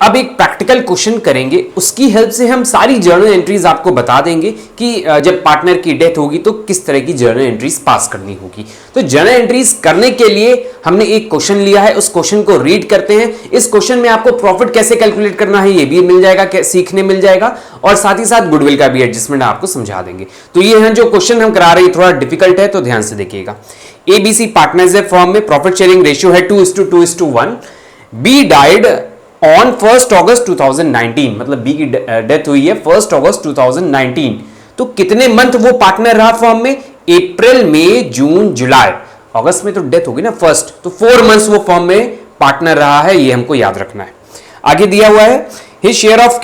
अब एक practical question करेंगे, उसकी हेल्प से हम सारी जर्नल एंट्रीज आपको बता देंगे कि जब पार्टनर की डेथ होगी तो किस तरह की जर्नल एंट्रीज पास करनी होगी। तो जर्नल एंट्रीज करने के लिए हमने एक क्वेश्चन लिया है, उस क्वेश्चन को रीड करते हैं। इस क्वेश्चन में आपको प्रॉफिट कैसे कैलकुलेट करना है ये भी मिल जाएगा, सीखने मिल जाएगा, और साथ ही साथ गुडविल का भी एडजस्टमेंट आपको समझा देंगे। तो ये है जो क्वेश्चन हम करा रहे हैं, थोड़ा डिफिकल्ट है तो ध्यान से देखिएगा। एबीसी पार्टनर्स है फर्म में, प्रॉफिट शेयरिंग रेशियो है 2:2:1। बी डाइड ऑन 1 अगस्त 2019, मतलब बी की डेथ हुई है 1 अगस्त 2019। तो कितने मंथ वो पार्टनर रहा फर्म में? अप्रैल, मई, जून, जुलाई। अगस्त में तो डेथ होगी ना फर्स्ट, तो 4 मंथ्स वो फर्म में पार्टनर रहा है, ये हमको याद रखना है। आगे दिया हुआ है his share of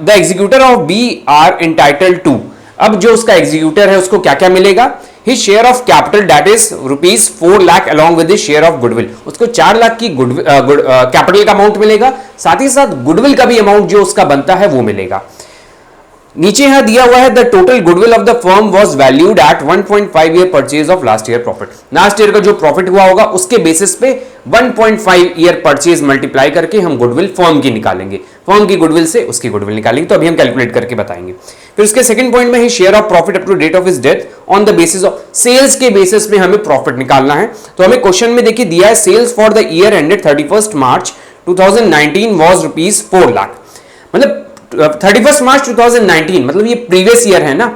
the executor of B R entitled to. अब जो उसका एग्जीक्यूटर है उसको क्या क्या मिलेगा? His share of capital that is rupees 4 lakh along with his share of goodwill, उसको 4 लाख की कैपिटल का अमाउंट मिलेगा, साथ ही साथ गुडविल का भी अमाउंट जो उसका बनता है वो मिलेगा। नीचे यहां दिया हुआ है the total goodwill of the firm was valued at 1.5 year purchase of last year profit. Last year का जो प्रॉफिट हुआ होगा उसके बेसिस पे 1.5 ईयर परचेज मल्टीप्लाई करके हम गुडविल फर्म की निकालेंगे, फर्म की गुडविल से उसकी गुडविल निकालेंगे। तो अभी हम कैलकुलेट करके बताएंगे। फिर उसके सेकंड पॉइंट में ही share of profit up to date of his death on the basis of sales के बेसिस पे हमें प्रॉफिट निकालना है। तो हमें क्वेश्चन में देखिए दिया है sales for the year ended 31 March 2019 was rupees 4 lakh, मतलब 31 मार्च 2019 मतलब ये प्रीवियस ईयर है ना,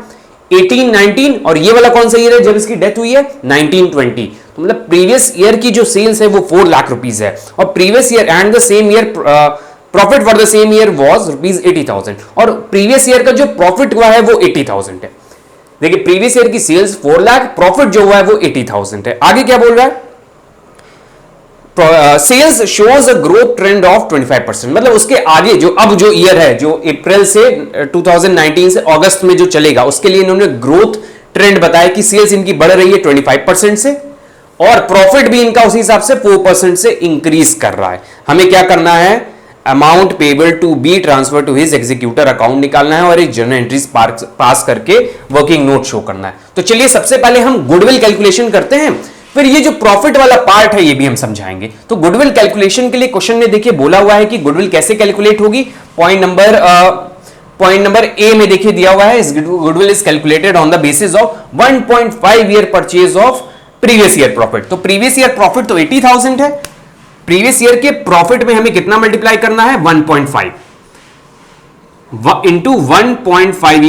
18-19, और ये वाला कौन सा ईयर है जब इसकी डेथ हुई है? 19-20। तो मतलब प्रीवियस ईयर की जो सेल्स है वो 4 लाख रुपीज है, और previous year and the same year profit for the same year was rupees 80,000, और प्रीवियस ईयर का जो प्रॉफिट हुआ है वो 80,000 है। देखिए प्रीवियस ईयर की सेल्स 4 लाख, प्रॉफिट जो हुआ है वो 80,000 है। आगे क्या बोल रहा है? Sales shows a growth trend of 25%, मतलब उसके आगे जो अब जो ईयर है, जो अप्रैल से 2019 से अगस्त में जो चलेगा, उसके लिए इन्होंने ग्रोथ ट्रेंड बताया कि सेल्स इनकी बढ़ रही है 25% से, और प्रॉफिट भी इनका उसी हिसाब से 4% से इंक्रीज कर रहा है। हमें क्या करना है? Amount payable to be transfer to his executor account निकालना है और एक जर्नल एंट्रीज पास करके वर्किंग नोट शो करना है। तो चलिए सबसे पहले हम गुडविल कैलकुलेशन करते हैं, फिर ये जो प्रॉफिट वाला पार्ट है ये भी हम समझाएंगे। तो गुडविल कैलकुलेशन के लिए क्वेश्चन में देखिए बोला हुआ है कि गुडविल कैसे कैलकुलेट होगी। पॉइंट नंबर ए में देखिए दिया हुआ है goodwill is calculated on the basis of 1.5 year purchase of previous year profit. तो प्रीवियस ईयर प्रॉफिट तो 80,000 है, प्रीवियस ईयर के प्रॉफिट में हमें कितना मल्टीप्लाई करना है? 1.5 इंटू 1.5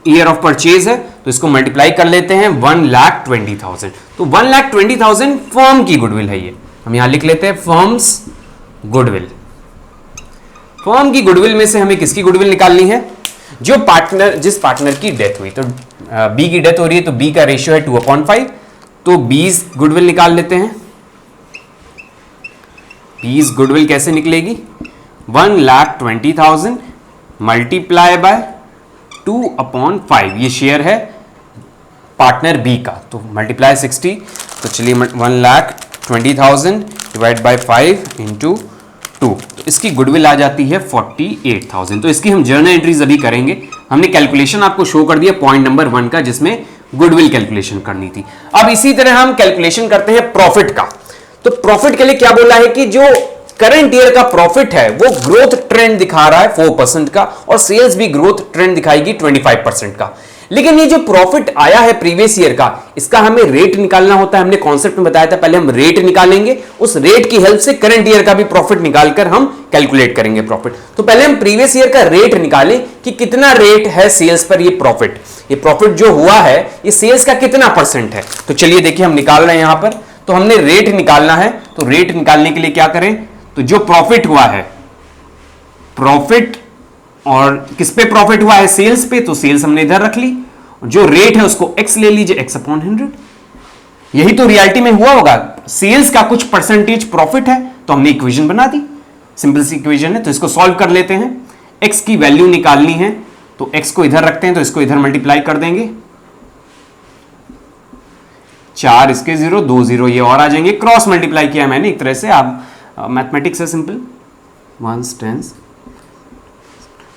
ईयर ऑफ परचेज है, तो इसको मल्टीप्लाई कर लेते हैं 1,20,000। तो 1,20,000 फर्म की गुडविल है। ये हम यहां लिख लेते हैं फर्म्स गुडविल। फर्म की गुडविल में से हमें किसकी गुडविल निकालनी है? जो पार्टनर, जिस पार्टनर की डेथ हुई। तो बी की डेथ हो रही है तो बी का रेशियो है 2/5, तो बीस गुडविल निकाल लेते हैं। बीस गुडविल कैसे निकलेगी? 1,20,000 मल्टीप्लाई बाय 2/5, ये शेयर है पार्टनर बी का, तो मल्टीप्लाई 60। तो चलिए 1,20,000 डिवाइड बाय 5 इंटू 2, तो इसकी गुडविल आ जाती है 48,000। तो इसकी हम जर्नल एंट्रीज अभी करेंगे। हमने कैलकुलेशन आपको शो कर दिया पॉइंट नंबर 1 का, जिसमें गुडविल कैलकुलेशन करनी थी। अब इसी तरह हम कैलकुलेशन करते हैं प्रॉफिट का। तो प्रॉफिट के लिए क्या बोला है कि जो करंट ईयर का प्रॉफिट है वो ग्रोथ ट्रेंड दिखा रहा है 4% का, और सेल्स भी ग्रोथ ट्रेंड दिखाएगी 25% का। लेकिन ये जो प्रॉफिट आया है प्रीवियस ईयर का, इसका हमें रेट निकालना होता है। हमने कॉन्सेप्ट में बताया था, पहले हम रेट निकालेंगे, उस रेट की हेल्प से करंट ईयर का भी प्रॉफिट निकालकर हम कैलकुलेट करेंगे प्रॉफिट। तो पहले हम प्रीवियस ईयर का रेट निकालें कि कितना रेट है सेल्स पर ये प्रॉफिट जो हुआ है ये सेल्स का कितना परसेंट है। तो चलिए देखिए हम निकाल रहे हैं यहां पर। तो हमने रेट निकालना है, तो रेट निकालने के लिए क्या करें? तो जो प्रॉफिट हुआ है, प्रॉफिट, और किस पे प्रॉफिट हुआ है? सेल्स पे, तो सेल्स हमने इधर रख ली। जो रेट है उसको x ले लीजिए, x/100। यही तो रियलिटी में हुआ होगा, सेल्स का कुछ परसेंटेज प्रॉफिट है, तो हमने इक्वेशन बना दी, सिंपल सी इक्वेशन है। तो इसको सॉल्व कर लेते हैं। x की वैल्यू निकालनी है, तो x को इधर रखते हैं, तो इसको इधर मल्टीप्लाई कर देंगे। 4 इसके 0, 2 0 ये और आ जाएंगे। क्रॉस मल्टीप्लाई किया मैंने एक तरह से, आप मैथमेटिक्स है सिंपल, 1 10।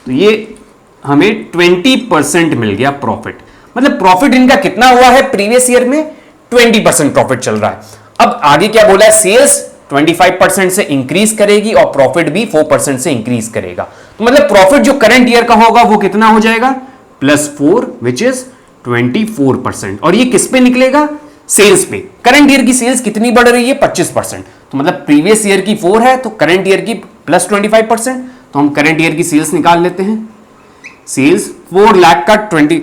तो ये हमें 20% मिल गया प्रॉफिट। मतलब प्रॉफिट इनका कितना हुआ है प्रीवियस ईयर में? 20% प्रॉफिट चल रहा है। अब आगे क्या बोला है? सेल्स 25% से इंक्रीज करेगी और प्रॉफिट भी 4% से इंक्रीज करेगा। तो मतलब प्रॉफिट जो करंट ईयर का होगा वो कितना हो जाएगा, +4 विच इज 24%। और ये किस पे निकलेगा, सेल्स पे। करंट ईयर की सेल्स कितनी बढ़ रही है, 25%। तो मतलब प्रीवियस ईयर की 4 है तो करंट ईयर की +25%। तो हम करंट ईयर की सेल्स निकाल लेते हैं। सेल्स 4 लाख का 20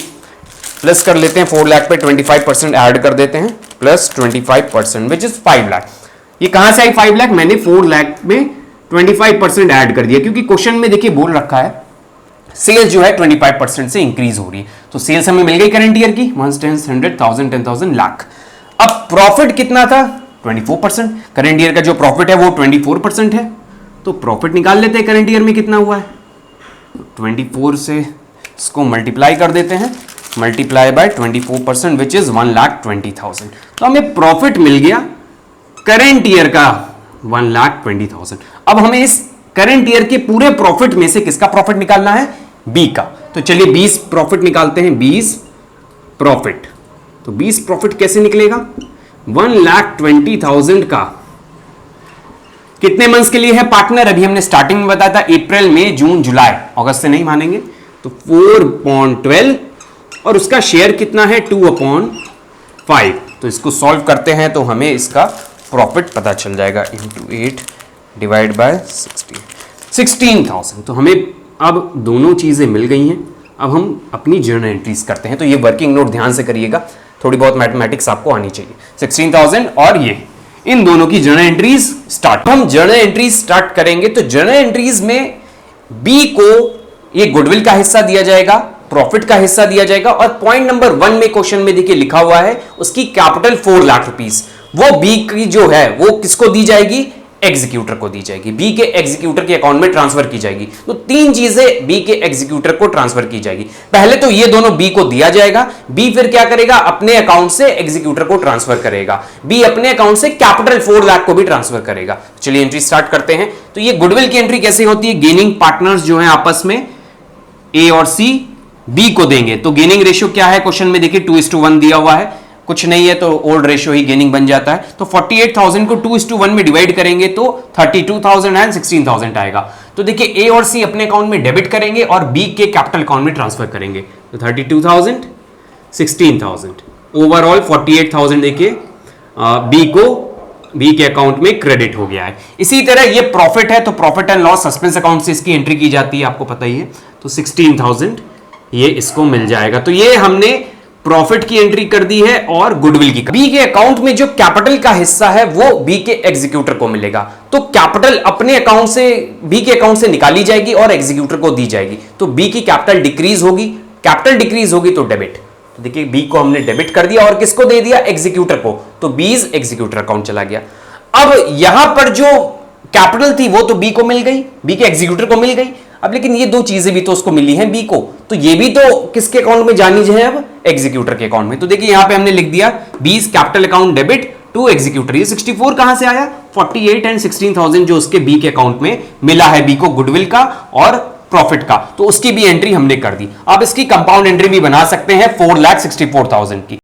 प्लस कर लेते हैं, 4 लाख पे 25% ऐड कर देते हैं, +25% विच इज 5 लाख। ये कहां से आई 5 लाख, मैंने 4 लाख में 25% ऐड कर दिया, क्योंकि क्वेश्चन में देखिए बोल रखा है सेल्स जो है 25% से इंक्रीज हो रही है। तो सेल्स हमें मिल गई करंट ईयर की 1 10 100 1000 10,000 लाख। अब प्रॉफिट कितना था, 24%। करंट ईयर का जो प्रॉफिट है वो 24% है। तो प्रॉफिट निकाल लेते हैं करंट ईयर में कितना हुआ है, 24 से इसको मल्टीप्लाई कर देते हैं, मल्टीप्लाई बाय 24% विच इज 1,20,000। तो हमें प्रॉफिट मिल गया करंट ईयर का 1,20,000। अब हमें इस करंट ईयर के पूरे प्रॉफिट में से किसका प्रॉफिट निकालना है, बी का। तो चलिए 20 प्रॉफिट निकालते हैं, 20 प्रॉफिट। तो 20 प्रॉफिट कैसे निकलेगा, 1,20,000 का कितने मंथ्स के लिए है पार्टनर, अभी हमने स्टार्टिंग में बताया था अप्रैल मई जून जुलाई, अगस्त से नहीं मानेंगे। तो 4/12 और उसका शेयर कितना है 2/5। तो इसको सॉल्व करते हैं तो हमें इसका प्रॉफिट पता चल जाएगा, इंटू 8 डिवाइड बाय 16,000। तो हमें अब दोनों चीजें मिल गई हैं। अब हम अपनी जर्नल एंट्रीज करते हैं। तो ये वर्किंग नोट ध्यान से करिएगा, थोड़ी बहुत मैथमेटिक्स आपको आनी चाहिए। 16,000 और ये इन दोनों की जर्नल एंट्रीज स्टार्ट। हम जर्नल एंट्रीज स्टार्ट करेंगे तो जर्नल एंट्रीज में बी को ये गुडविल का हिस्सा दिया जाएगा, प्रॉफिट का हिस्सा दिया जाएगा, और पॉइंट नंबर 1 में क्वेश्चन में देखिए लिखा हुआ है उसकी कैपिटल 4 लाख रुपीस, वो बी की जो है वो किसको दी जाएगी, एग्जीक्यूटर को दी जाएगी, बी के एग्जीक्यूटर के अकाउंट में ट्रांसफर की जाएगी। तो 3 चीजें बी के एग्जीक्यूटर को ट्रांसफर की जाएगी। पहले तो ये दोनों बी को दिया जाएगा, बी फिर क्या करेगा, अपने अकाउंट से एग्जीक्यूटर को ट्रांसफर करेगा, बी अपने अकाउंट से कैपिटल 4 लाख को भी ट्रांसफर करेगा। चलिए एंट्री स्टार्ट करते हैं। तो ये गुडविल की एंट्री कैसे होती है, गेनिंग पार्टनर्स जो है आपस में ए और सी बी को देंगे। तो गेनिंग रेशियो क्या है, क्वेश्चन में देखिए 2:1 दिया हुआ है, कुछ नहीं है तो ओल्ड रेशियो ही गेनिंग बन जाता है। तो 48,000 को 2:1 में डिवाइड करेंगे तो 32,000 एंड 16,000 आएगा। तो देखिए ए और सी अपने अकाउंट में डेबिट करेंगे और बी के कैपिटल अकाउंट में ट्रांसफर करेंगे। तो 32,000 16,000 ओवरऑल 48,000 देखिए बी के अकाउंट में क्रेडिट हो गया है। इसी तरह ये प्रॉफिट है तो profit and loss suspense account से इसकी एंट्री की जाती है, आपको पता ही है। तो 16,000 ये इसको मिल जाएगा। तो ये हमने प्रॉफिट की एंट्री कर दी है और गुडविल की। बी के अकाउंट में जो कैपिटल का हिस्सा है वो बी के एग्जीक्यूटर को मिलेगा। तो कैपिटल अपने अकाउंट से बी के अकाउंट से निकाली जाएगी और एग्जीक्यूटर को दी जाएगी। तो बी की कैपिटल डिक्रीज होगी, कैपिटल डिक्रीज होगी तो डेबिट। तो देखिए बी को हमने डेबिट कर दिया और किसको दे दिया, एग्जीक्यूटर को। तो बीज एग्जीक्यूटर अकाउंट चला गया। अब यहां पर जो कैपिटल थी वो तो बी को मिल गई, बी के एग्जीक्यूटर को मिल गई। अब लेकिन ये 2 चीजें भी तो उसको मिली हैं बी को, तो ये भी तो किसके अकाउंट में जानी है, अब एग्जीक्यूटर के अकाउंट में। तो देखिए यहां पे हमने लिख दिया B's capital account debit to executor. ये 64 कहां से आया, 48 एंड 16,000 जो उसके बी के अकाउंट में मिला है बी को गुडविल का और प्रॉफिट का, तो उसकी भी एंट्री हमने कर दी। आप इसकी कंपाउंड एंट्री भी बना सकते हैं 4,64,000 की।